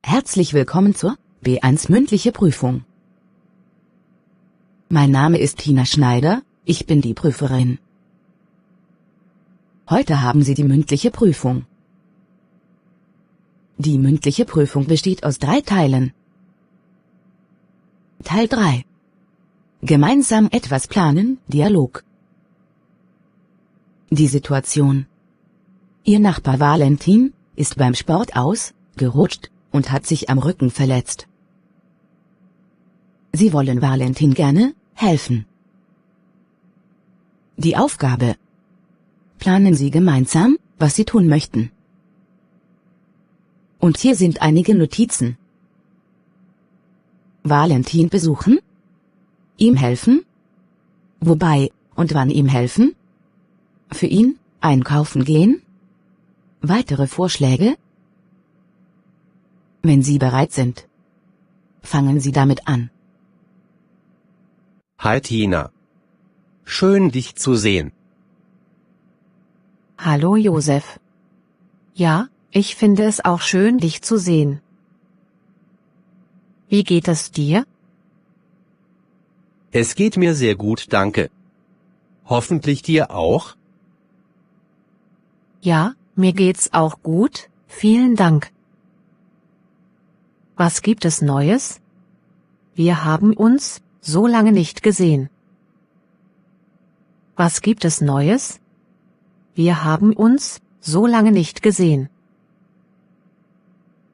Herzlich willkommen zur B1 mündliche Prüfung. Mein Name ist Tina Schneider, ich bin die Prüferin. Heute haben Sie die mündliche Prüfung. Die mündliche Prüfung besteht aus 3 Teilen. Teil 3. Gemeinsam etwas planen, Dialog. Die Situation. Ihr Nachbar Valentin ist beim Sport ausgerutscht und hat sich am Rücken verletzt. Sie wollen Valentin gerne helfen. Die Aufgabe. Planen Sie gemeinsam, was Sie tun möchten. Und hier sind einige Notizen. Valentin besuchen? Ihm helfen? Wobei und wann ihm helfen? Für ihn einkaufen gehen? Weitere Vorschläge? Wenn Sie bereit sind, fangen Sie damit an. Hi Tina. Schön dich zu sehen. Hallo Josef. Ja, ich finde es auch schön, dich zu sehen. Wie geht es dir? Es geht mir sehr gut, danke. Hoffentlich dir auch? Ja, mir geht's auch gut, vielen Dank. Was gibt es Neues? Wir haben uns so lange nicht gesehen. Was gibt es Neues? Wir haben uns so lange nicht gesehen.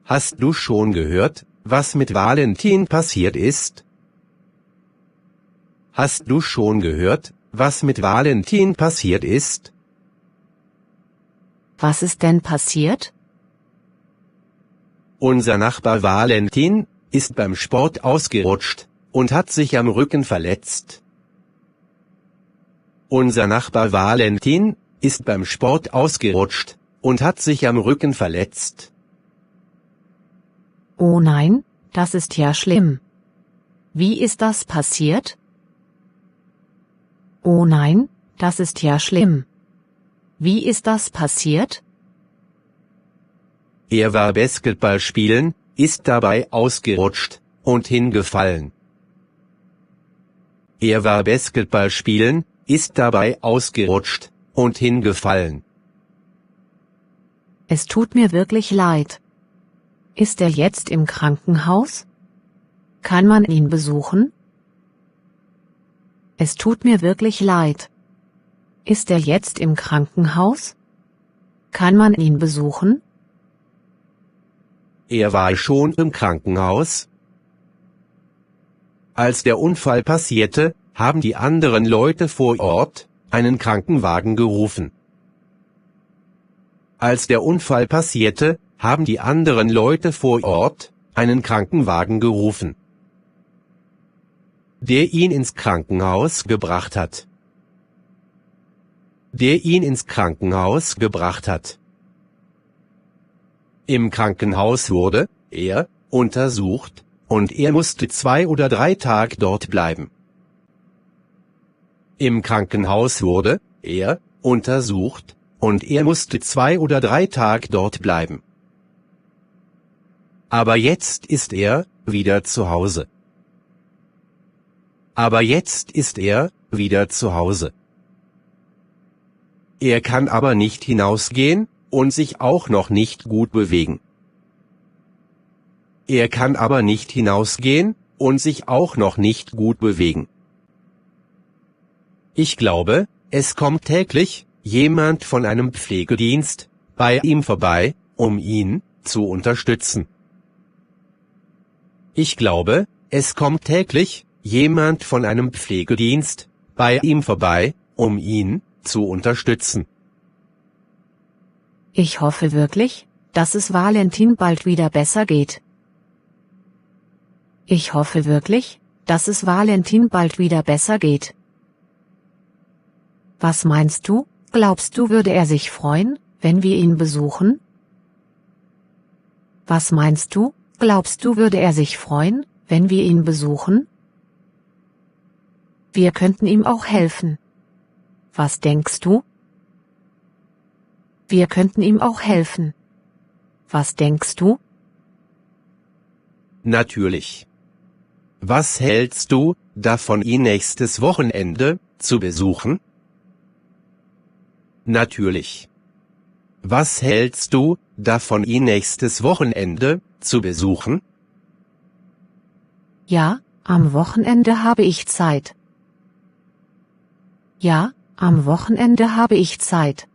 Hast du schon gehört, was mit Valentin passiert ist? Hast du schon gehört, was mit Valentin passiert ist? Was ist denn passiert? Unser Nachbar Valentin ist beim Sport ausgerutscht und hat sich am Rücken verletzt. Unser Nachbar Valentin ist beim Sport ausgerutscht und hat sich am Rücken verletzt. Oh nein, das ist ja schlimm. Wie ist das passiert? Oh nein, das ist ja schlimm. Wie ist das passiert? Er war Basketball spielen, ist dabei ausgerutscht und hingefallen. Er war Basketball spielen, ist dabei ausgerutscht und hingefallen. Es tut mir wirklich leid. Ist er jetzt im Krankenhaus? Kann man ihn besuchen? Es tut mir wirklich leid. Ist er jetzt im Krankenhaus? Kann man ihn besuchen? Er war schon im Krankenhaus. Als der Unfall passierte, haben die anderen Leute vor Ort einen Krankenwagen gerufen. Als der Unfall passierte, haben die anderen Leute vor Ort einen Krankenwagen gerufen, der ihn ins Krankenhaus gebracht hat. Der ihn ins Krankenhaus gebracht hat. Im Krankenhaus wurde er untersucht und er musste 2 oder 3 Tage dort bleiben. Im Krankenhaus wurde er untersucht und er musste 2 oder 3 Tage dort bleiben. Aber jetzt ist er wieder zu Hause. Aber jetzt ist er wieder zu Hause. Er kann aber nicht hinausgehen und sich auch noch nicht gut bewegen. Er kann aber nicht hinausgehen und sich auch noch nicht gut bewegen. Ich glaube, es kommt täglich jemand von einem Pflegedienst bei ihm vorbei, um ihn zu unterstützen. Ich glaube, es kommt täglich jemand von einem Pflegedienst bei ihm vorbei, um ihn zu unterstützen. Ich hoffe wirklich, dass es Valentin bald wieder besser geht. Ich hoffe wirklich, dass es Valentin bald wieder besser geht. Was meinst du, glaubst du, würde er sich freuen, wenn wir ihn besuchen? Was meinst du, glaubst du, würde er sich freuen, wenn wir ihn besuchen? Wir könnten ihm auch helfen. Was denkst du? Wir könnten ihm auch helfen. Was denkst du? Natürlich. Was hältst du davon, ihn nächstes Wochenende zu besuchen? Natürlich. Was hältst du davon, ihn nächstes Wochenende zu besuchen? Ja, am Wochenende habe ich Zeit. Ja, am Wochenende habe ich Zeit.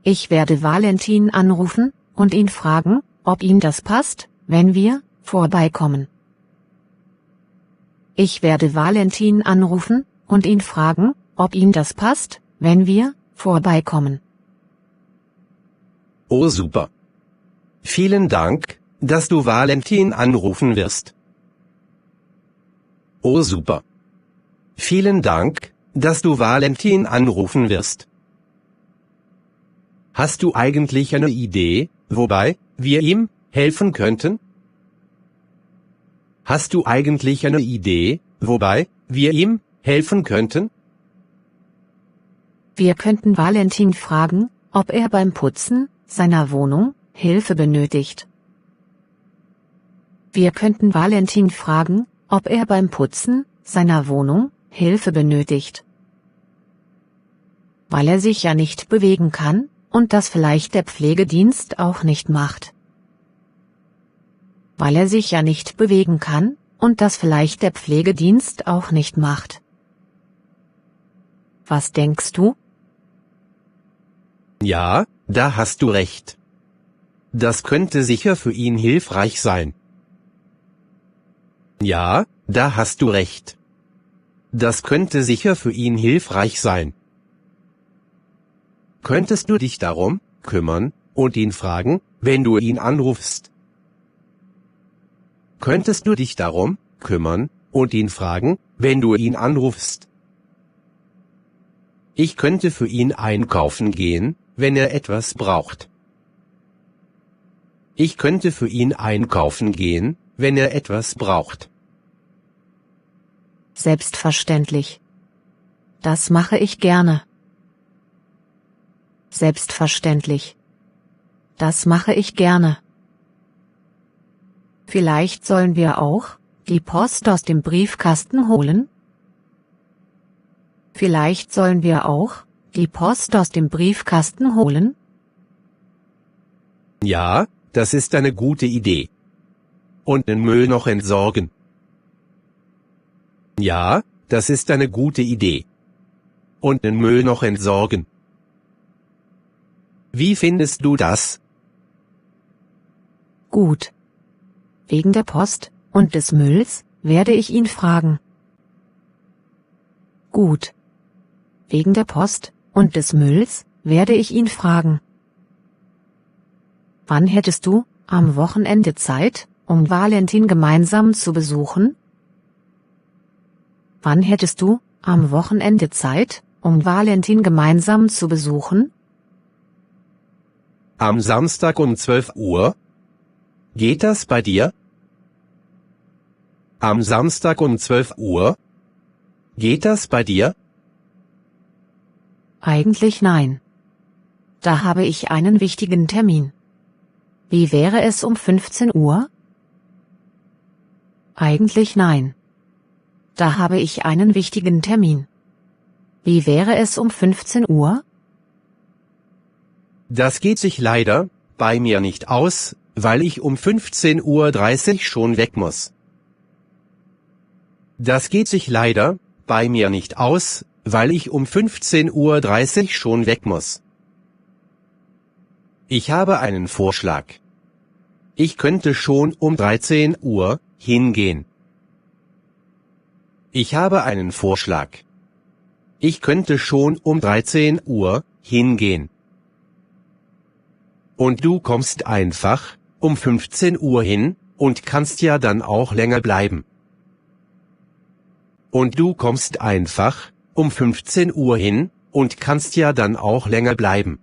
Ich werde Valentin anrufen und ihn fragen, ob ihm das passt, wenn wir vorbeikommen. Ich werde Valentin anrufen und ihn fragen, ob ihm das passt, wenn wir vorbeikommen. Oh super. Vielen Dank, dass du Valentin anrufen wirst. Oh super. Vielen Dank, dass du Valentin anrufen wirst. Hast du eigentlich eine Idee, wobei wir ihm helfen könnten? Hast du eigentlich eine Idee, wobei wir ihm helfen könnten? Wir könnten Valentin fragen, ob er beim Putzen seiner Wohnung Hilfe benötigt. Wir könnten Valentin fragen, ob er beim Putzen seiner Wohnung Hilfe benötigt. Weil er sich ja nicht bewegen kann und das vielleicht der Pflegedienst auch nicht macht. Weil er sich ja nicht bewegen kann und das vielleicht der Pflegedienst auch nicht macht. Was denkst du? Ja, da hast du recht. Das könnte sicher für ihn hilfreich sein. Ja, da hast du recht. Das könnte sicher für ihn hilfreich sein. Könntest du dich darum kümmern und ihn fragen, wenn du ihn anrufst? Könntest du dich darum kümmern und ihn fragen, wenn du ihn anrufst? Ich könnte für ihn einkaufen gehen, wenn er etwas braucht. Ich könnte für ihn einkaufen gehen, wenn er etwas braucht. Selbstverständlich. Das mache ich gerne. Selbstverständlich. Das mache ich gerne. Vielleicht sollen wir auch die Post aus dem Briefkasten holen? Vielleicht sollen wir auch die Post aus dem Briefkasten holen? Ja, das ist eine gute Idee. Und den Müll noch entsorgen. Ja, das ist eine gute Idee. Und den Müll noch entsorgen. Wie findest du das? Gut. Wegen der Post und des Mülls werde ich ihn fragen. Gut. Wegen der Post und des Mülls werde ich ihn fragen. Wann hättest du am Wochenende Zeit, um Valentin gemeinsam zu besuchen? Wann hättest du am Wochenende Zeit, um Valentin gemeinsam zu besuchen? Am Samstag um 12 Uhr? Geht das bei dir? Am Samstag um 12 Uhr? Geht das bei dir? Eigentlich nein. Da habe ich einen wichtigen Termin. Wie wäre es um 15 Uhr? Eigentlich nein. Da habe ich einen wichtigen Termin. Wie wäre es um 15 Uhr? Das geht sich leider bei mir nicht aus, weil ich um 15:30 Uhr schon weg muss. Das geht sich leider bei mir nicht aus, weil ich um 15:30 Uhr schon weg muss. Ich habe einen Vorschlag. Ich könnte schon um 13 Uhr hingehen. Ich habe einen Vorschlag. Ich könnte schon um 13 Uhr hingehen. Und du kommst einfach um 15 Uhr hin und kannst ja dann auch länger bleiben. Und du kommst einfach um 15 Uhr hin und kannst ja dann auch länger bleiben.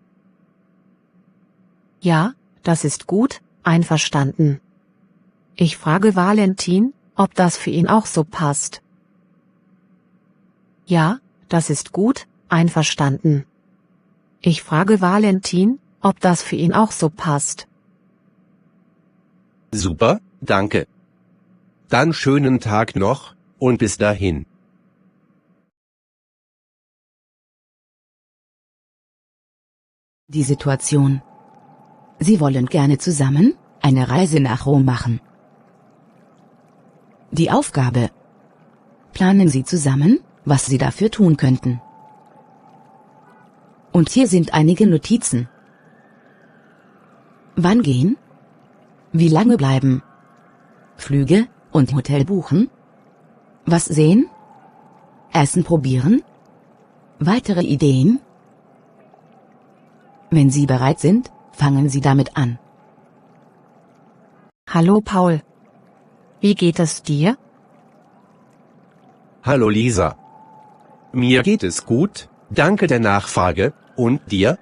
Ja, das ist gut, einverstanden. Ich frage Valentin, ob das für ihn auch so passt. Ja, das ist gut, einverstanden. Ich frage Valentin, ob das für ihn auch so passt. Super, danke. Dann schönen Tag noch, und bis dahin. Die Situation. Sie wollen gerne zusammen eine Reise nach Rom machen. Die Aufgabe. Planen Sie zusammen, was Sie dafür tun könnten. Und hier sind einige Notizen. Wann gehen? Wie lange bleiben? Flüge und Hotel buchen? Was sehen? Essen probieren? Weitere Ideen? Wenn Sie bereit sind, fangen Sie damit an. Hallo Paul. Wie geht es dir? Hallo Lisa. Mir geht es gut, danke der Nachfrage, und dir?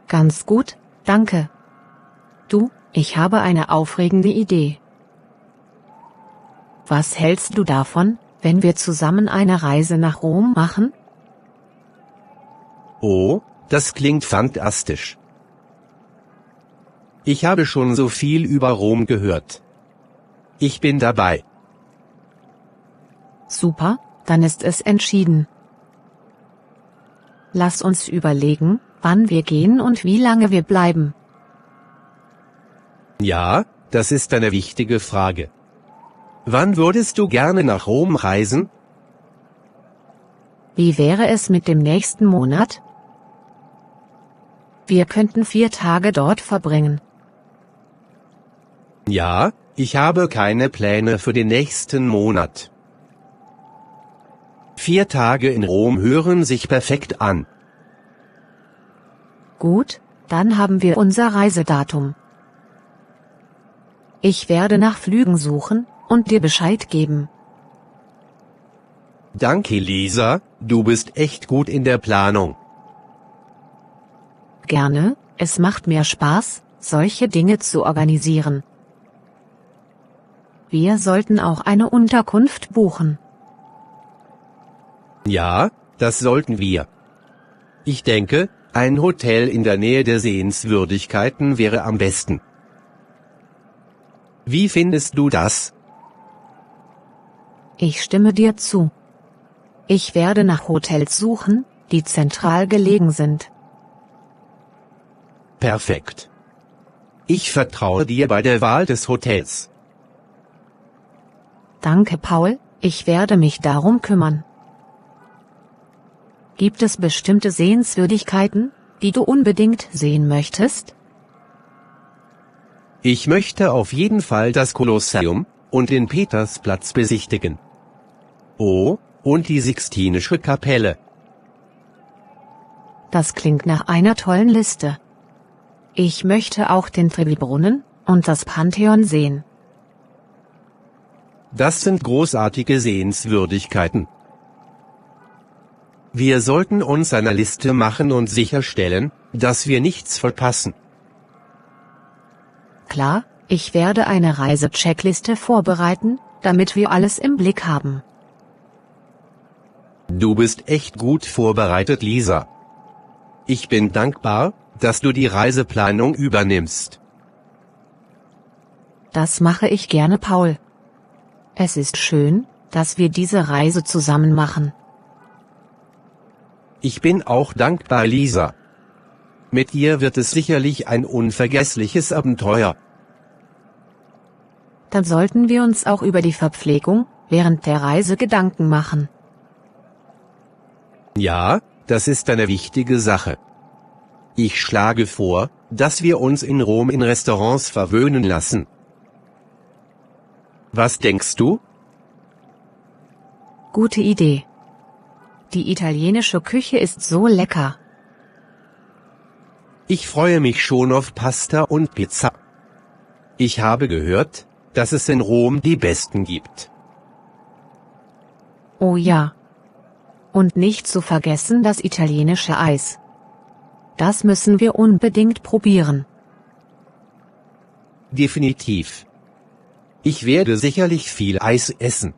Ganz gut, danke. Du, ich habe eine aufregende Idee. Was hältst du davon, wenn wir zusammen eine Reise nach Rom machen? Oh, das klingt fantastisch. Ich habe schon so viel über Rom gehört. Ich bin dabei. Super, dann ist es entschieden. Lass uns überlegen, wann wir gehen und wie lange wir bleiben. Ja, das ist eine wichtige Frage. Wann würdest du gerne nach Rom reisen? Wie wäre es mit dem nächsten Monat? Wir könnten 4 Tage dort verbringen. Ja, ich habe keine Pläne für den nächsten Monat. 4 Tage in Rom hören sich perfekt an. Gut, dann haben wir unser Reisedatum. Ich werde nach Flügen suchen und dir Bescheid geben. Danke Lisa, du bist echt gut in der Planung. Gerne, es macht mir Spaß, solche Dinge zu organisieren. Wir sollten auch eine Unterkunft buchen. Ja, das sollten wir. Ich denke, ein Hotel in der Nähe der Sehenswürdigkeiten wäre am besten. Wie findest du das? Ich stimme dir zu. Ich werde nach Hotels suchen, die zentral gelegen sind. Perfekt. Ich vertraue dir bei der Wahl des Hotels. Danke, Paul, ich werde mich darum kümmern. Gibt es bestimmte Sehenswürdigkeiten, die du unbedingt sehen möchtest? Ich möchte auf jeden Fall das Kolosseum und den Petersplatz besichtigen. Oh, und die Sixtinische Kapelle. Das klingt nach einer tollen Liste. Ich möchte auch den Trevi-Brunnen und das Pantheon sehen. Das sind großartige Sehenswürdigkeiten. Wir sollten uns eine Liste machen und sicherstellen, dass wir nichts verpassen. Klar, ich werde eine Reisecheckliste vorbereiten, damit wir alles im Blick haben. Du bist echt gut vorbereitet, Lisa. Ich bin dankbar, dass du die Reiseplanung übernimmst. Das mache ich gerne, Paul. Es ist schön, dass wir diese Reise zusammen machen. Ich bin auch dankbar, Lisa. Mit dir wird es sicherlich ein unvergessliches Abenteuer. Dann sollten wir uns auch über die Verpflegung während der Reise Gedanken machen. Ja, das ist eine wichtige Sache. Ich schlage vor, dass wir uns in Rom in Restaurants verwöhnen lassen. Was denkst du? Gute Idee. Die italienische Küche ist so lecker. Ich freue mich schon auf Pasta und Pizza. Ich habe gehört, dass es in Rom die besten gibt. Oh ja. Und nicht zu vergessen das italienische Eis. Das müssen wir unbedingt probieren. Definitiv. Ich werde sicherlich viel Eis essen.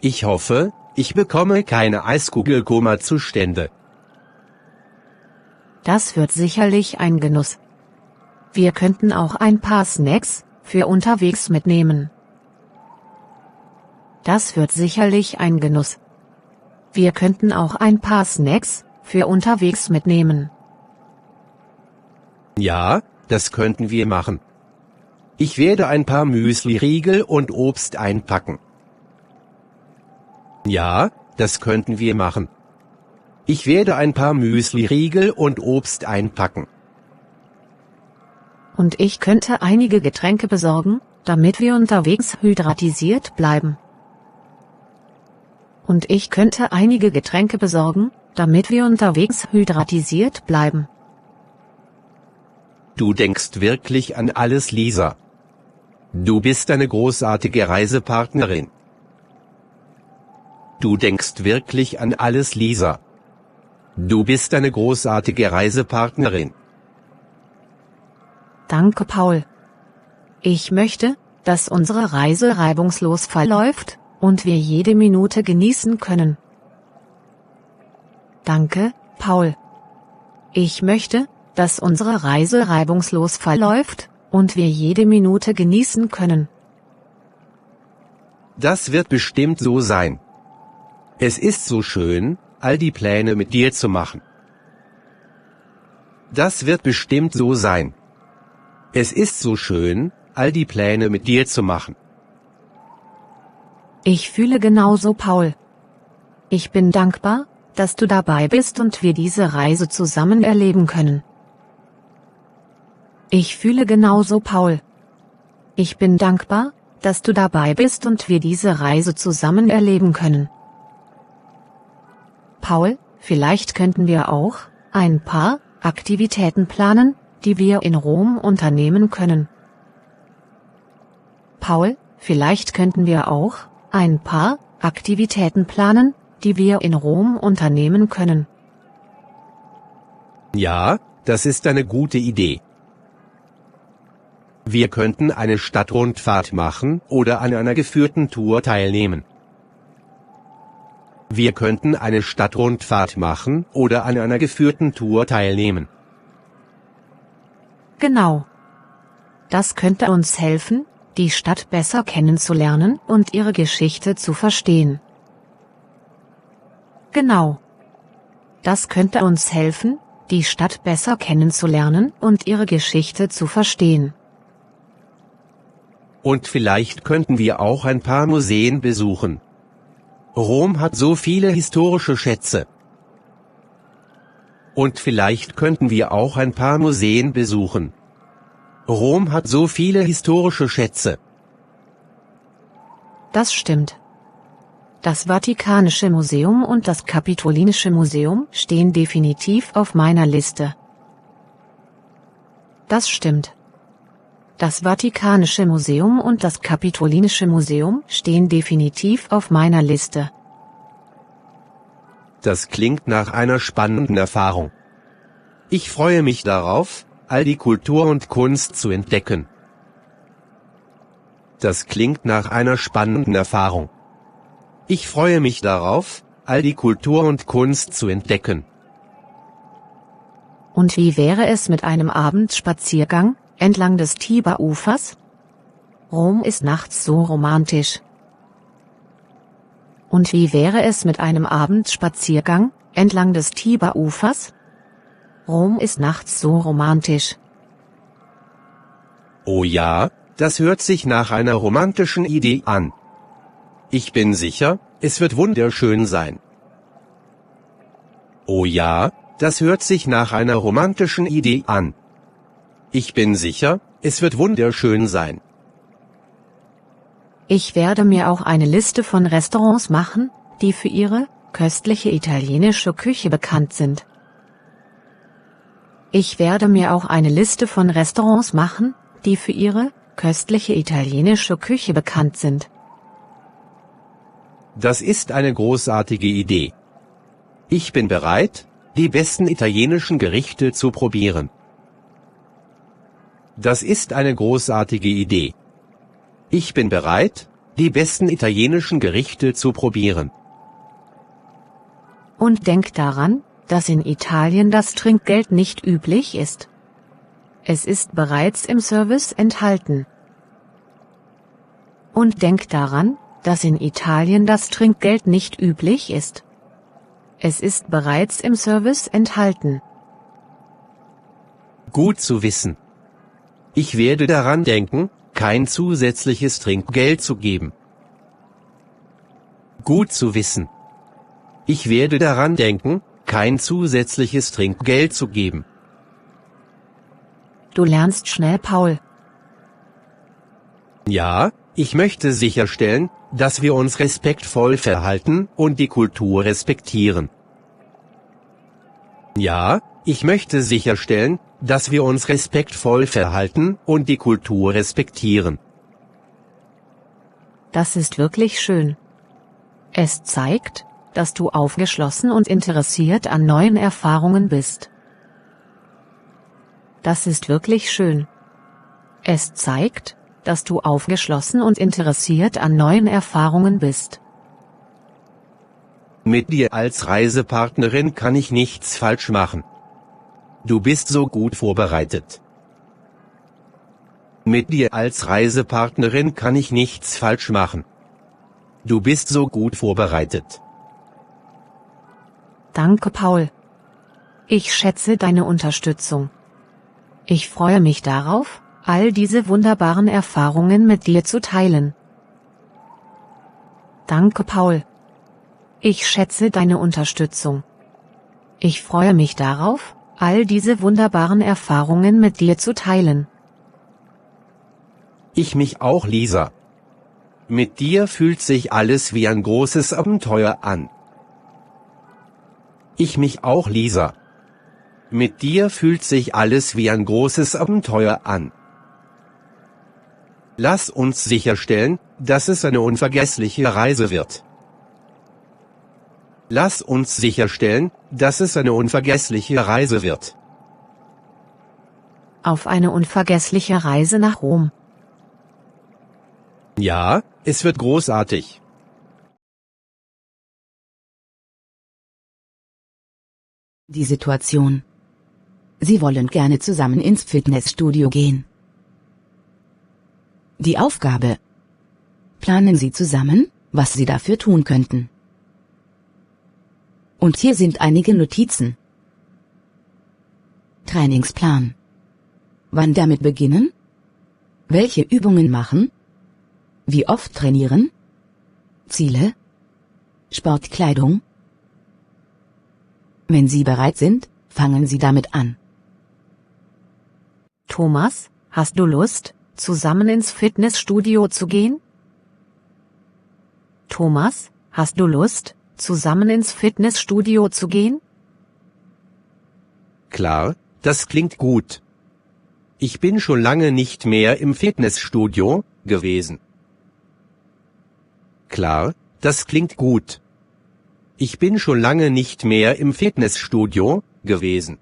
Ich hoffe, ich bekomme keine Eiskugelkoma-Zustände. Das wird sicherlich ein Genuss. Wir könnten auch ein paar Snacks für unterwegs mitnehmen. Das wird sicherlich ein Genuss. Wir könnten auch ein paar Snacks für unterwegs mitnehmen. Ja, das könnten wir machen. Ich werde ein paar Müsli-Riegel und Obst einpacken. Ja, das könnten wir machen. Ich werde ein paar Müsli-Riegel und Obst einpacken. Und ich könnte einige Getränke besorgen, damit wir unterwegs hydratisiert bleiben. Und ich könnte einige Getränke besorgen, damit wir unterwegs hydratisiert bleiben. Du denkst wirklich an alles, Lisa. Du bist eine großartige Reisepartnerin. Du denkst wirklich an alles, Lisa. Du bist eine großartige Reisepartnerin. Danke, Paul. Ich möchte, dass unsere Reise reibungslos verläuft und wir jede Minute genießen können. Danke, Paul. Ich möchte, dass unsere Reise reibungslos verläuft und wir jede Minute genießen können. Das wird bestimmt so sein. Es ist so schön, all die Pläne mit dir zu machen. Das wird bestimmt so sein. Es ist so schön, all die Pläne mit dir zu machen. Ich fühle genauso, Paul. Ich bin dankbar, dass du dabei bist und wir diese Reise zusammen erleben können. Ich fühle genauso, Paul. Ich bin dankbar, dass du dabei bist und wir diese Reise zusammen erleben können. Paul, vielleicht könnten wir auch ein paar Aktivitäten planen, die wir in Rom unternehmen können. Paul, vielleicht könnten wir auch ein paar Aktivitäten planen, die wir in Rom unternehmen können. Ja, das ist eine gute Idee. Wir könnten eine Stadtrundfahrt machen oder an einer geführten Tour teilnehmen. Wir könnten eine Stadtrundfahrt machen oder an einer geführten Tour teilnehmen. Genau. Das könnte uns helfen, die Stadt besser kennenzulernen und ihre Geschichte zu verstehen. Genau. Das könnte uns helfen, die Stadt besser kennenzulernen und ihre Geschichte zu verstehen. Und vielleicht könnten wir auch ein paar Museen besuchen. Rom hat so viele historische Schätze. Und vielleicht könnten wir auch ein paar Museen besuchen. Rom hat so viele historische Schätze. Das stimmt. Das Vatikanische Museum und das Kapitolinische Museum stehen definitiv auf meiner Liste. Das stimmt. Das Vatikanische Museum und das Kapitolinische Museum stehen definitiv auf meiner Liste. Das klingt nach einer spannenden Erfahrung. Ich freue mich darauf, all die Kultur und Kunst zu entdecken. Das klingt nach einer spannenden Erfahrung. Ich freue mich darauf, all die Kultur und Kunst zu entdecken. Und wie wäre es mit einem Abendspaziergang entlang des Tiberufers? Rom ist nachts so romantisch. Und wie wäre es mit einem Abendspaziergang entlang des Tiberufers? Rom ist nachts so romantisch. Oh ja, das hört sich nach einer romantischen Idee an. Ich bin sicher, es wird wunderschön sein. Oh ja, das hört sich nach einer romantischen Idee an. Ich bin sicher, es wird wunderschön sein. Ich werde mir auch eine Liste von Restaurants machen, die für ihre köstliche italienische Küche bekannt sind. Ich werde mir auch eine Liste von Restaurants machen, die für ihre köstliche italienische Küche bekannt sind. Das ist eine großartige Idee. Ich bin bereit, die besten italienischen Gerichte zu probieren. Das ist eine großartige Idee. Ich bin bereit, die besten italienischen Gerichte zu probieren. Und denk daran, dass in Italien das Trinkgeld nicht üblich ist. Es ist bereits im Service enthalten. Und denk daran, dass in Italien das Trinkgeld nicht üblich ist. Es ist bereits im Service enthalten. Gut zu wissen. Ich werde daran denken, kein zusätzliches Trinkgeld zu geben. Gut zu wissen. Ich werde daran denken, kein zusätzliches Trinkgeld zu geben. Du lernst schnell, Paul. Ja, ich möchte sicherstellen, dass wir uns respektvoll verhalten und die Kultur respektieren. Ja, ich möchte sicherstellen, dass wir uns respektvoll verhalten und die Kultur respektieren. Das ist wirklich schön. Es zeigt, dass du aufgeschlossen und interessiert an neuen Erfahrungen bist. Das ist wirklich schön. Es zeigt, dass du aufgeschlossen und interessiert an neuen Erfahrungen bist. Mit dir als Reisepartnerin kann ich nichts falsch machen. Du bist so gut vorbereitet. Mit dir als Reisepartnerin kann ich nichts falsch machen. Du bist so gut vorbereitet. Danke, Paul. Ich schätze deine Unterstützung. Ich freue mich darauf, all diese wunderbaren Erfahrungen mit dir zu teilen. Danke, Paul. Ich schätze deine Unterstützung. Ich freue mich darauf, all diese wunderbaren Erfahrungen mit dir zu teilen. Ich mich auch, Lisa. Mit dir fühlt sich alles wie ein großes Abenteuer an. Ich mich auch, Lisa. Mit dir fühlt sich alles wie ein großes Abenteuer an. Lass uns sicherstellen, dass es eine unvergessliche Reise wird. Lass uns sicherstellen, dass es eine unvergessliche Reise wird. Auf eine unvergessliche Reise nach Rom. Ja, es wird großartig. Die Situation. Sie wollen gerne zusammen ins Fitnessstudio gehen. Die Aufgabe. Planen Sie zusammen, was Sie dafür tun könnten. Und hier sind einige Notizen. Trainingsplan. Wann damit beginnen? Welche Übungen machen? Wie oft trainieren? Ziele? Sportkleidung? Wenn Sie bereit sind, fangen Sie damit an. Thomas, hast du Lust, zusammen ins Fitnessstudio zu gehen? Thomas, hast du Lust, zusammen ins Fitnessstudio zu gehen? Klar, das klingt gut. Ich bin schon lange nicht mehr im Fitnessstudio gewesen. Klar, das klingt gut. Ich bin schon lange nicht mehr im Fitnessstudio gewesen.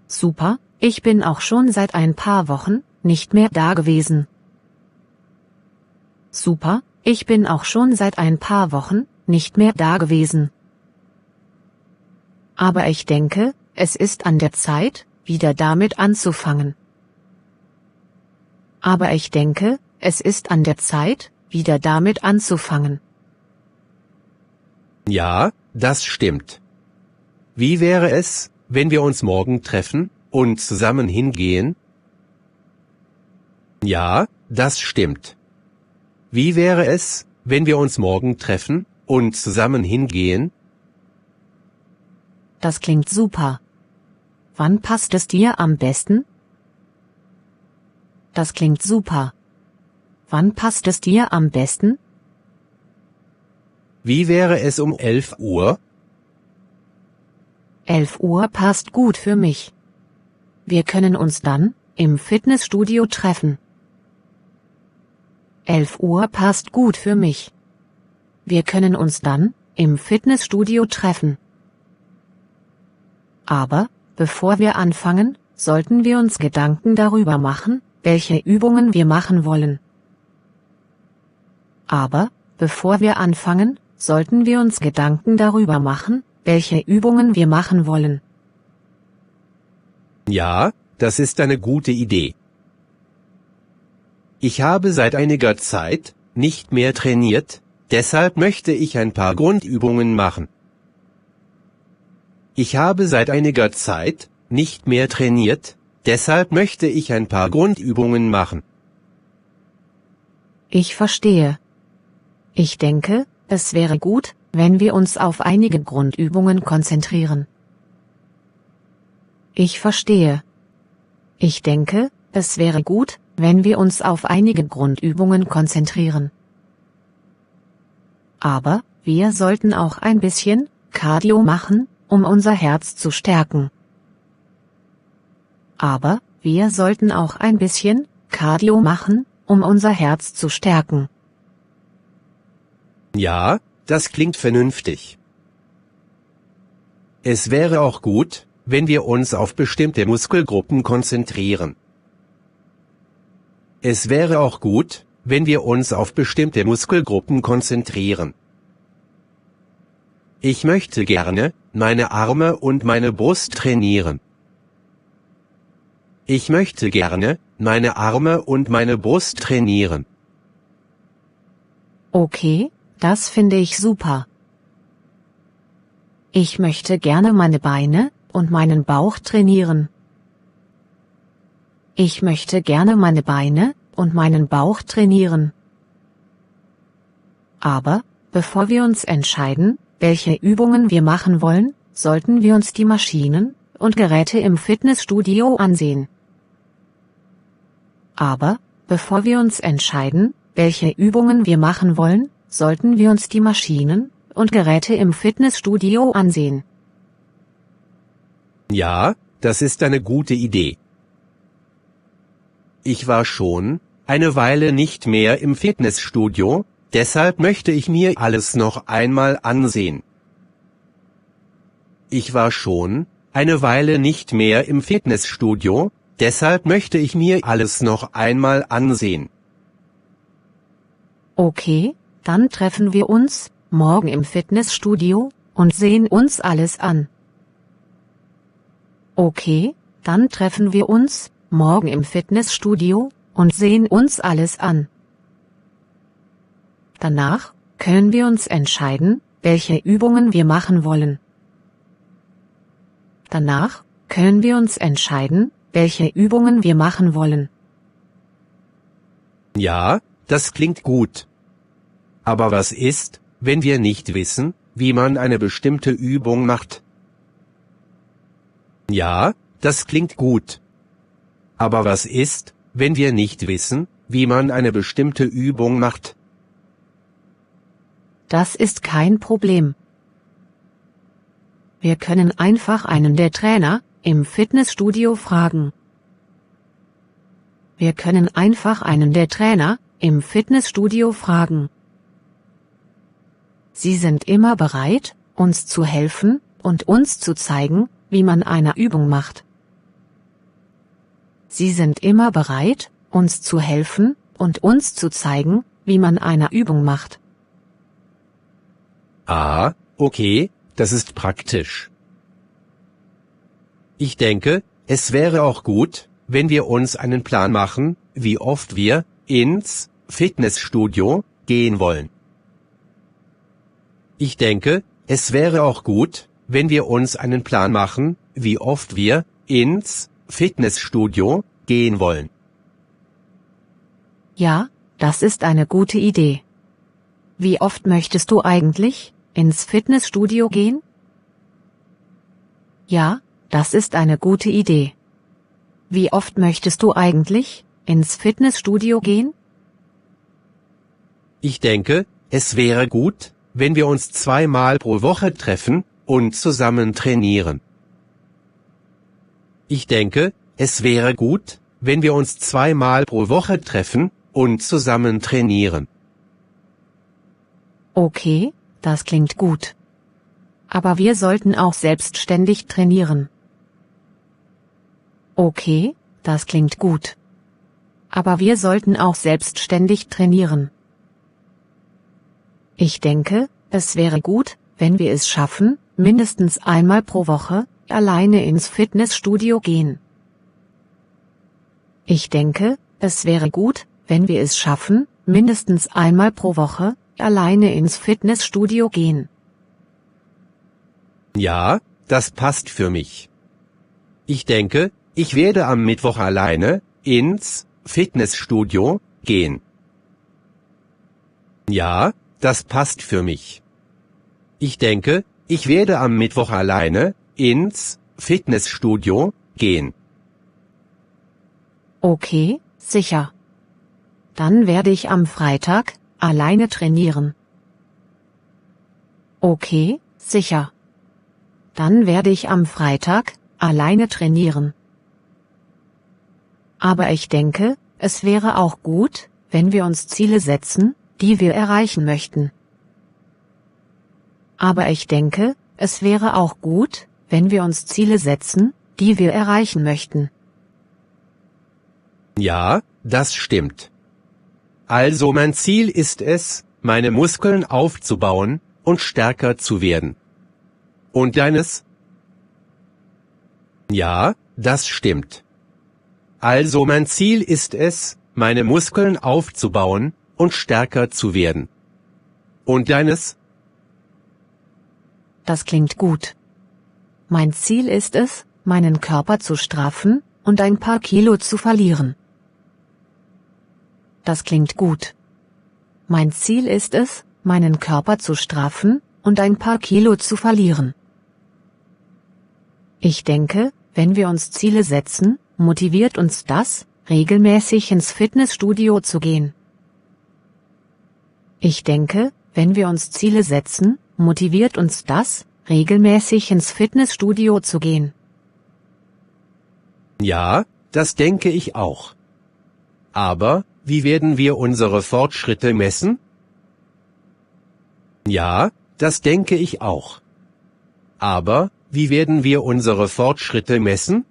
Super, ich bin auch schon seit ein paar Wochen nicht mehr da gewesen. Super, ich bin auch schon seit ein paar Wochen nicht mehr da gewesen. Aber ich denke, es ist an der Zeit, wieder damit anzufangen. Aber ich denke, es ist an der Zeit, wieder damit anzufangen. Ja, das stimmt. Wie wäre es, wenn wir uns morgen treffen und zusammen hingehen? Ja, das stimmt. Wie wäre es, wenn wir uns morgen treffen und zusammen hingehen? Das klingt super. Wann passt es dir am besten? Das klingt super. Wann passt es dir am besten? Wie wäre es um 11 Uhr? 11 Uhr passt gut für mich. Wir können uns dann im Fitnessstudio treffen. 11 Uhr passt gut für mich. Wir können uns dann im Fitnessstudio treffen. Aber, bevor wir anfangen, sollten wir uns Gedanken darüber machen, welche Übungen wir machen wollen. Aber, bevor wir anfangen, sollten wir uns Gedanken darüber machen, welche Übungen wir machen wollen. Ja, das ist eine gute Idee. Ich habe seit einiger Zeit nicht mehr trainiert, deshalb möchte ich ein paar Grundübungen machen. Ich habe seit einiger Zeit nicht mehr trainiert, deshalb möchte ich ein paar Grundübungen machen. Ich verstehe. Ich denke, es wäre gut, wenn wir uns auf einige Grundübungen konzentrieren. Ich verstehe. Ich denke, es wäre gut, wenn wir uns auf einige Grundübungen konzentrieren. Aber, wir sollten auch ein bisschen Cardio machen, um unser Herz zu stärken. Aber, wir sollten auch ein bisschen Cardio machen, um unser Herz zu stärken. Ja, das klingt vernünftig. Es wäre auch gut, wenn wir uns auf bestimmte Muskelgruppen konzentrieren. Es wäre auch gut, wenn wir uns auf bestimmte Muskelgruppen konzentrieren. Ich möchte gerne meine Arme und meine Brust trainieren. Ich möchte gerne meine Arme und meine Brust trainieren. Okay, das finde ich super. Ich möchte gerne meine Beine und meinen Bauch trainieren. Ich möchte gerne meine Beine und meinen Bauch trainieren. Aber, bevor wir uns entscheiden, welche Übungen wir machen wollen, sollten wir uns die Maschinen und Geräte im Fitnessstudio ansehen. Aber, bevor wir uns entscheiden, welche Übungen wir machen wollen, sollten wir uns die Maschinen und Geräte im Fitnessstudio ansehen. Ja, das ist eine gute Idee. Ich war schon eine Weile nicht mehr im Fitnessstudio, deshalb möchte ich mir alles noch einmal ansehen. Ich war schon eine Weile nicht mehr im Fitnessstudio, deshalb möchte ich mir alles noch einmal ansehen. Okay, dann treffen wir uns morgen im Fitnessstudio und sehen uns alles an. Okay, dann treffen wir uns morgen im Fitnessstudio und sehen uns alles an. Danach können wir uns entscheiden, welche Übungen wir machen wollen. Danach können wir uns entscheiden, welche Übungen wir machen wollen. Ja, das klingt gut. Aber was ist, wenn wir nicht wissen, wie man eine bestimmte Übung macht? Ja, das klingt gut. Aber was ist, wenn wir nicht wissen, wie man eine bestimmte Übung macht? Das ist kein Problem. Wir können einfach einen der Trainer im Fitnessstudio fragen. Wir können einfach einen der Trainer im Fitnessstudio fragen. Sie sind immer bereit, uns zu helfen und uns zu zeigen, wie man eine Übung macht. Sie sind immer bereit, uns zu helfen und uns zu zeigen, wie man eine Übung macht. Ah, okay, das ist praktisch. Ich denke, es wäre auch gut, wenn wir uns einen Plan machen, wie oft wir ins Fitnessstudio gehen wollen. Ich denke, es wäre auch gut, wenn wir uns einen Plan machen, wie oft wir ins Fitnessstudio gehen wollen. Ja, das ist eine gute Idee. Wie oft möchtest du eigentlich ins Fitnessstudio gehen? Ja, das ist eine gute Idee. Wie oft möchtest du eigentlich ins Fitnessstudio gehen? Ich denke, es wäre gut, wenn wir uns 2-mal pro Woche treffen und zusammen trainieren. Ich denke, es wäre gut, wenn wir uns 2-mal pro Woche treffen und zusammen trainieren. Okay, das klingt gut. Aber wir sollten auch selbstständig trainieren. Okay, das klingt gut. Aber wir sollten auch selbstständig trainieren. Ich denke, es wäre gut, wenn wir es schaffen, mindestens einmal pro Woche alleine ins Fitnessstudio gehen. Ich denke, es wäre gut, wenn wir es schaffen, mindestens einmal pro Woche alleine ins Fitnessstudio gehen. Ja, das passt für mich. Ich denke, ich werde am Mittwoch alleine ins Fitnessstudio gehen. Ja, das passt für mich. Ich denke, ich werde am Mittwoch alleine ins Fitnessstudio gehen. Okay, sicher. Dann werde ich am Freitag alleine trainieren. Okay, sicher. Dann werde ich am Freitag alleine trainieren. Aber ich denke, es wäre auch gut, wenn wir uns Ziele setzen, die wir erreichen möchten. Aber ich denke, es wäre auch gut, wenn wir uns Ziele setzen, die wir erreichen möchten. Ja, das stimmt. Also mein Ziel ist es, meine Muskeln aufzubauen und stärker zu werden. Und deines? Ja, das stimmt. Also mein Ziel ist es, meine Muskeln aufzubauen und stärker zu werden. Und deines? Das klingt gut. Mein Ziel ist es, meinen Körper zu straffen und ein paar Kilo zu verlieren. Das klingt gut. Mein Ziel ist es, meinen Körper zu straffen und ein paar Kilo zu verlieren. Ich denke, wenn wir uns Ziele setzen, motiviert uns das, regelmäßig ins Fitnessstudio zu gehen. Ich denke, wenn wir uns Ziele setzen, motiviert uns das, regelmäßig ins Fitnessstudio zu gehen. Ja, das denke ich auch. Aber, wie werden wir unsere Fortschritte messen? Ja, das denke ich auch. Aber, wie werden wir unsere Fortschritte messen?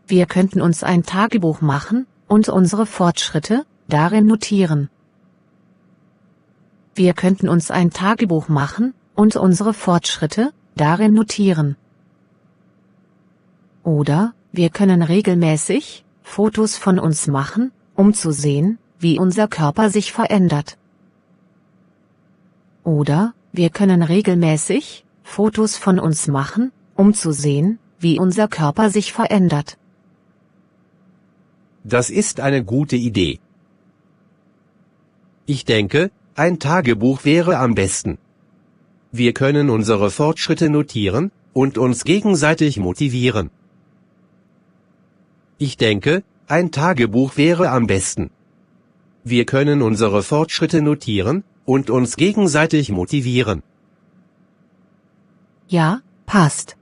Wir könnten uns ein Tagebuch machen und unsere Fortschritte darin notieren. Wir könnten uns ein Tagebuch machen und unsere Fortschritte darin notieren. Oder, wir können regelmäßig Fotos von uns machen, um zu sehen, wie unser Körper sich verändert. Oder, wir können regelmäßig Fotos von uns machen, um zu sehen, wie unser Körper sich verändert. Das ist eine gute Idee. Ich denke, ein Tagebuch wäre am besten. Wir können unsere Fortschritte notieren und uns gegenseitig motivieren. Ich denke, ein Tagebuch wäre am besten. Wir können unsere Fortschritte notieren und uns gegenseitig motivieren. Ja, passt.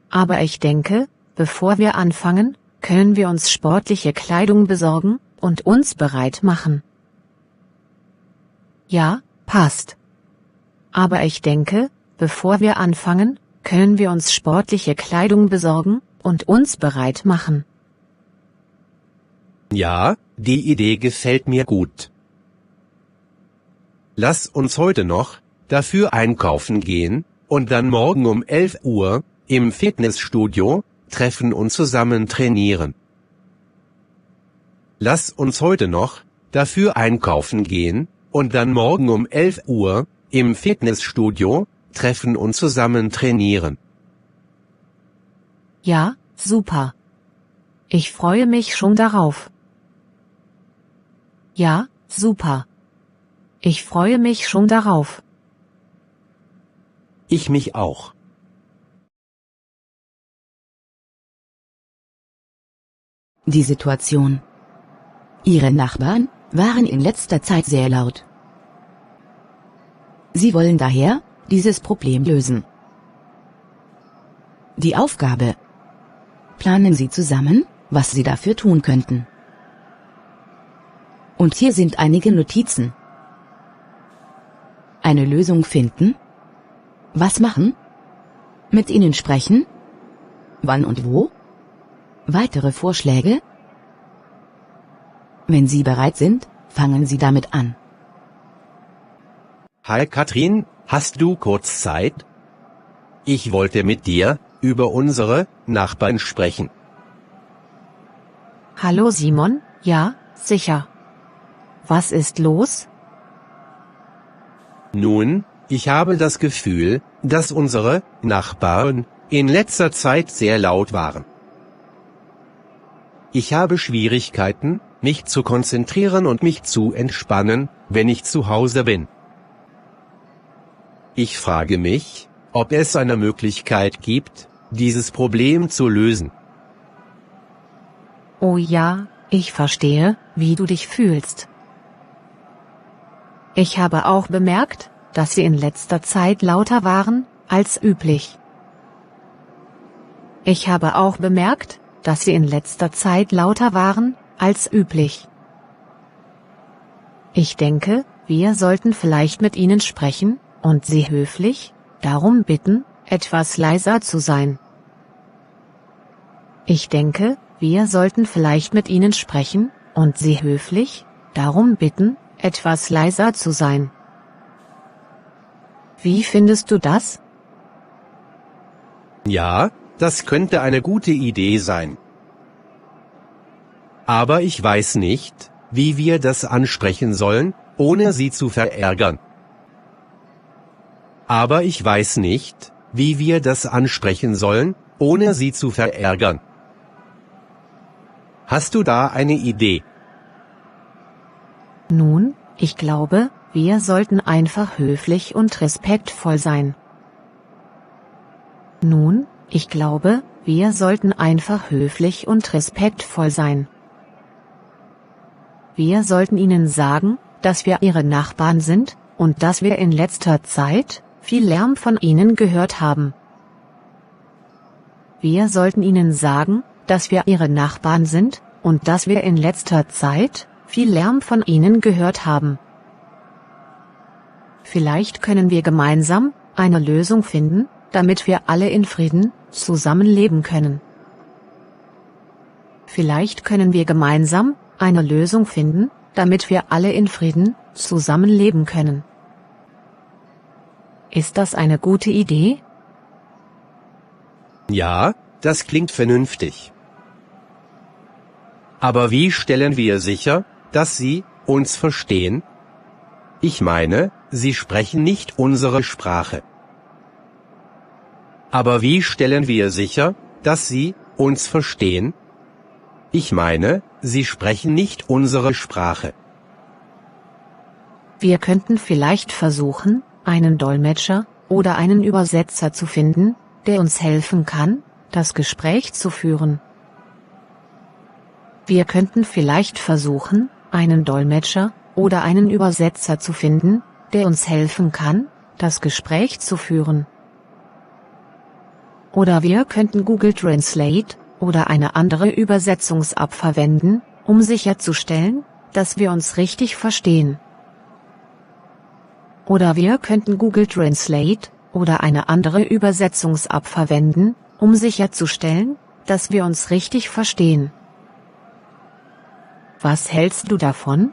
Aber ich denke, bevor wir anfangen, können wir uns sportliche Kleidung besorgen und uns bereit machen. Ja, passt. Aber ich denke, bevor wir anfangen, können wir uns sportliche Kleidung besorgen und uns bereit machen. Ja, die Idee gefällt mir gut. Lass uns heute noch dafür einkaufen gehen und dann morgen um 11 Uhr im Fitnessstudio treffen und zusammen trainieren. Lass uns heute noch dafür einkaufen gehen und dann morgen um 11 Uhr im Fitnessstudio treffen und zusammen trainieren. Ja, super. Ich freue mich schon darauf. Ja, super. Ich freue mich schon darauf. Ich mich auch. Die Situation. Ihre Nachbarn waren in letzter Zeit sehr laut. Sie wollen daher dieses Problem lösen. Die Aufgabe. Planen Sie zusammen, was Sie dafür tun könnten. Und hier sind einige Notizen. Eine Lösung finden. Was machen? Mit ihnen sprechen? Wann und wo? Weitere Vorschläge? Wenn Sie bereit sind, fangen Sie damit an. Hi Katrin, hast du kurz Zeit? Ich wollte mit dir über unsere Nachbarn sprechen. Hallo Simon, ja, sicher. Was ist los? Nun, ich habe das Gefühl, dass unsere Nachbarn in letzter Zeit sehr laut waren. Ich habe Schwierigkeiten, mich zu konzentrieren und mich zu entspannen, wenn ich zu Hause bin. Ich frage mich, ob es eine Möglichkeit gibt, dieses Problem zu lösen. Oh ja, ich verstehe, wie du dich fühlst. Ich habe auch bemerkt, dass sie in letzter Zeit lauter waren, als üblich. Ich habe auch bemerkt, dass sie in letzter Zeit lauter waren, als üblich. Ich denke, wir sollten vielleicht mit ihnen sprechen und sie höflich darum bitten, etwas leiser zu sein. Ich denke, wir sollten vielleicht mit ihnen sprechen und sie höflich darum bitten, etwas leiser zu sein. Wie findest du das? Ja, das könnte eine gute Idee sein. Aber ich weiß nicht, wie wir das ansprechen sollen, ohne sie zu verärgern. Aber ich weiß nicht, wie wir das ansprechen sollen, ohne sie zu verärgern. Hast du da eine Idee? Nun, ich glaube, wir sollten einfach höflich und respektvoll sein. Nun, ich glaube, wir sollten einfach höflich und respektvoll sein. Wir sollten ihnen sagen, dass wir ihre Nachbarn sind, und dass wir in letzter Zeit viel Lärm von ihnen gehört haben. Wir sollten ihnen sagen, dass wir ihre Nachbarn sind, und dass wir in letzter Zeit viel Lärm von ihnen gehört haben. Vielleicht können wir gemeinsam eine Lösung finden, damit wir alle in Frieden zusammenleben können. Vielleicht können wir gemeinsam eine Lösung finden, damit wir alle in Frieden zusammenleben können. Ist das eine gute Idee? Ja, das klingt vernünftig. Aber wie stellen wir sicher, dass sie uns verstehen? Ich meine, sie sprechen nicht unsere Sprache. Aber wie stellen wir sicher, dass sie uns verstehen? Ich meine, sie sprechen nicht unsere Sprache. Wir könnten vielleicht versuchen, einen Dolmetscher oder einen Übersetzer zu finden, der uns helfen kann, das Gespräch zu führen. Wir könnten vielleicht versuchen, einen Dolmetscher oder einen Übersetzer zu finden, der uns helfen kann, das Gespräch zu führen. Oder wir könnten Google Translate oder eine andere Übersetzungs-App verwenden, um sicherzustellen, dass wir uns richtig verstehen. Oder wir könnten Google Translate oder eine andere Übersetzungs-App verwenden, um sicherzustellen, dass wir uns richtig verstehen. Was hältst du davon?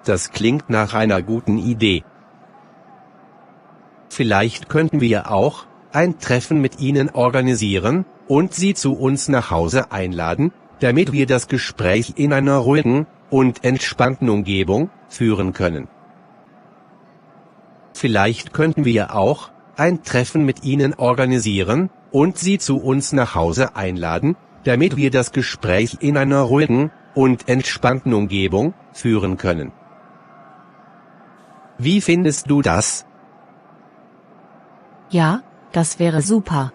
Das klingt nach einer guten Idee. Vielleicht könnten wir auch ein Treffen mit ihnen organisieren und sie zu uns nach Hause einladen, damit wir das Gespräch in einer ruhigen und entspannten Umgebung führen können. Vielleicht könnten wir auch ein Treffen mit ihnen organisieren und sie zu uns nach Hause einladen, damit wir das Gespräch in einer ruhigen und entspannten Umgebung führen können. Wie findest du das? Ja, das wäre super.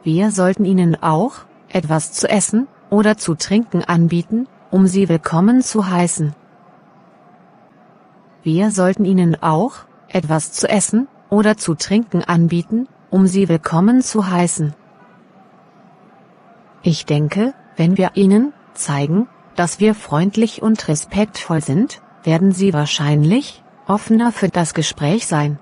Wir sollten ihnen auch etwas zu essen oder zu trinken anbieten, um sie willkommen zu heißen. Wir sollten ihnen auch etwas zu essen oder zu trinken anbieten, um sie willkommen zu heißen. Ich denke, wenn wir ihnen zeigen, dass wir freundlich und respektvoll sind, werden sie wahrscheinlich offener für das Gespräch sein.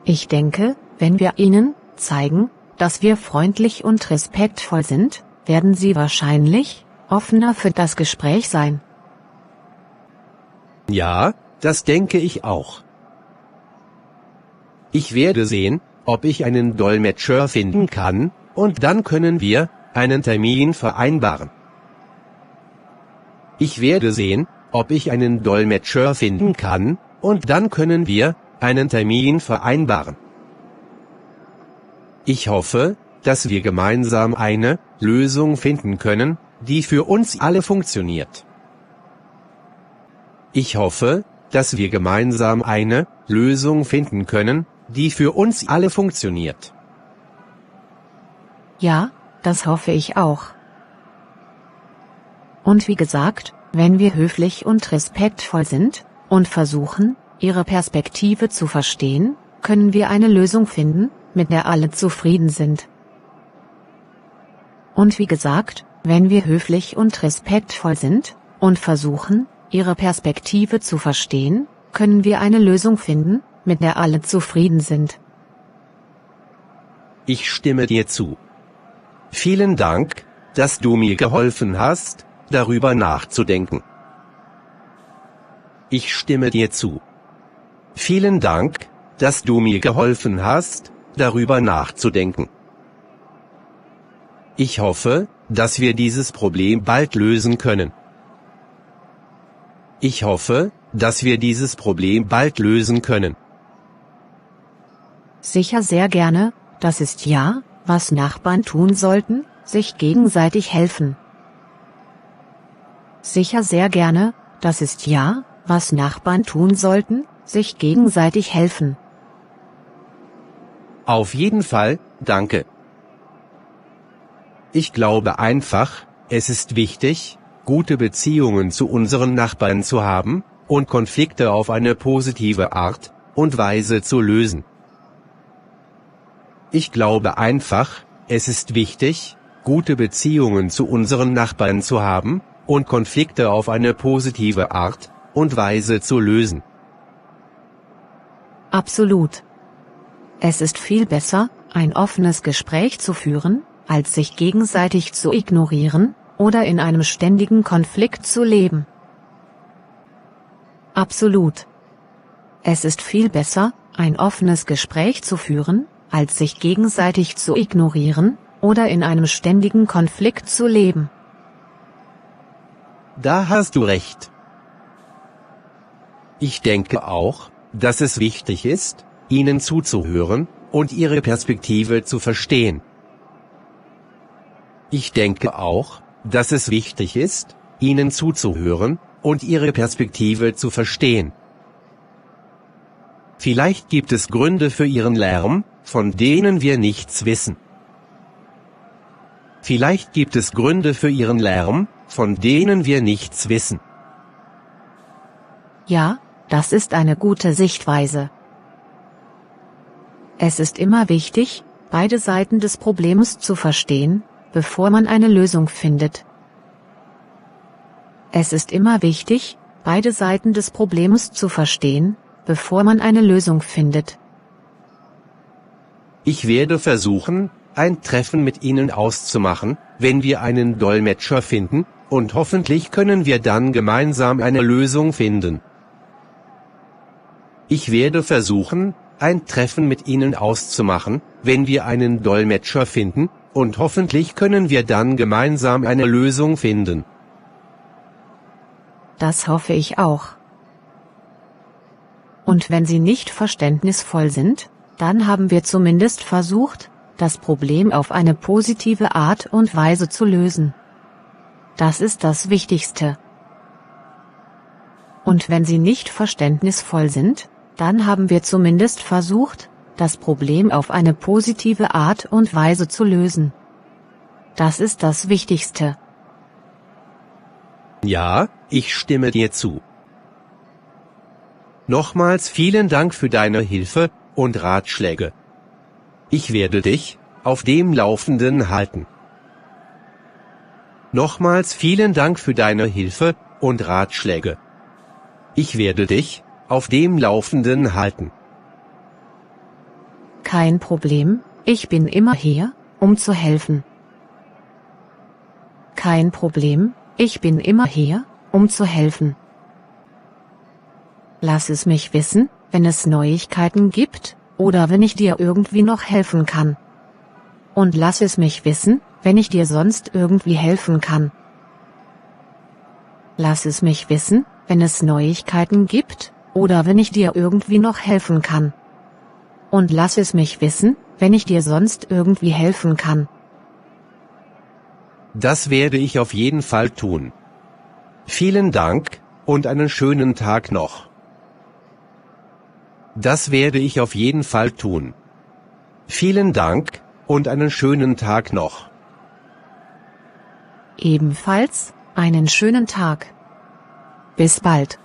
Ich denke, wenn wir ihnen zeigen, dass wir freundlich und respektvoll sind, werden sie wahrscheinlich offener für das Gespräch sein. Ja, das denke ich auch. Ich werde sehen, ob ich einen Dolmetscher finden kann, und dann können wir einen Termin vereinbaren. Ich werde sehen, ob ich einen Dolmetscher finden kann, und dann können wir einen Termin vereinbaren. Ich hoffe, dass wir gemeinsam eine Lösung finden können, die für uns alle funktioniert. Ich hoffe, dass wir gemeinsam eine Lösung finden können, die für uns alle funktioniert. Ja, das hoffe ich auch. Und wie gesagt, wenn wir höflich und respektvoll sind und versuchen, ihre Perspektive zu verstehen, können wir eine Lösung finden, mit der alle zufrieden sind. Und wie gesagt, wenn wir höflich und respektvoll sind und versuchen, ihre Perspektive zu verstehen, können wir eine Lösung finden, mit der alle zufrieden sind. Ich stimme dir zu. Vielen Dank, dass du mir geholfen hast, darüber nachzudenken. Ich stimme dir zu. Vielen Dank, dass du mir geholfen hast, darüber nachzudenken. Ich hoffe, dass wir dieses Problem bald lösen können. Ich hoffe, dass wir dieses Problem bald lösen können. Sicher sehr gerne, das ist ja, was Nachbarn tun sollten, sich gegenseitig helfen. Sicher sehr gerne, das ist ja, was Nachbarn tun sollten, sich gegenseitig helfen. Auf jeden Fall, danke. Ich glaube einfach, es ist wichtig, gute Beziehungen zu unseren Nachbarn zu haben und Konflikte auf eine positive Art und Weise zu lösen. Ich glaube einfach, es ist wichtig, gute Beziehungen zu unseren Nachbarn zu haben und Konflikte auf eine positive Art und Weise zu lösen. Absolut. Es ist viel besser, ein offenes Gespräch zu führen, als sich gegenseitig zu ignorieren oder in einem ständigen Konflikt zu leben. Absolut. Es ist viel besser, ein offenes Gespräch zu führen, als sich gegenseitig zu ignorieren oder in einem ständigen Konflikt zu leben. Da hast du recht. Ich denke auch, dass es wichtig ist, ihnen zuzuhören und ihre Perspektive zu verstehen. Ich denke auch, dass es wichtig ist, ihnen zuzuhören und ihre Perspektive zu verstehen. Vielleicht gibt es Gründe für ihren Lärm, von denen wir nichts wissen. Vielleicht gibt es Gründe für ihren Lärm, von denen wir nichts wissen. Ja, das ist eine gute Sichtweise. Es ist immer wichtig, beide Seiten des Problems zu verstehen, bevor man eine Lösung findet. Es ist immer wichtig, beide Seiten des Problems zu verstehen, bevor man eine Lösung findet. Ich werde versuchen, ein Treffen mit Ihnen auszumachen, wenn wir einen Dolmetscher finden, und hoffentlich können wir dann gemeinsam eine Lösung finden. Ich werde versuchen, ein Treffen mit Ihnen auszumachen, wenn wir einen Dolmetscher finden, und hoffentlich können wir dann gemeinsam eine Lösung finden. Das hoffe ich auch. Und wenn Sie nicht verständnisvoll sind, dann haben wir zumindest versucht, das Problem auf eine positive Art und Weise zu lösen. Das ist das Wichtigste. Und wenn Sie nicht verständnisvoll sind, dann haben wir zumindest versucht, das Problem auf eine positive Art und Weise zu lösen. Das ist das Wichtigste. Ja, ich stimme dir zu. Nochmals vielen Dank für deine Hilfe und Ratschläge. Ich werde dich auf dem Laufenden halten. Nochmals vielen Dank für deine Hilfe und Ratschläge. Ich werde dich auf dem Laufenden halten. Kein Problem, ich bin immer hier, um zu helfen. Kein Problem, ich bin immer hier, um zu helfen. Lass es mich wissen, wenn es Neuigkeiten gibt, oder wenn ich dir irgendwie noch helfen kann. Und lass es mich wissen, wenn ich dir sonst irgendwie helfen kann. Lass es mich wissen, wenn es Neuigkeiten gibt, oder wenn ich dir irgendwie noch helfen kann. Und lass es mich wissen, wenn ich dir sonst irgendwie helfen kann. Das werde ich auf jeden Fall tun. Vielen Dank, und einen schönen Tag noch. Das werde ich auf jeden Fall tun. Vielen Dank, und einen schönen Tag noch. Ebenfalls, einen schönen Tag. Bis bald.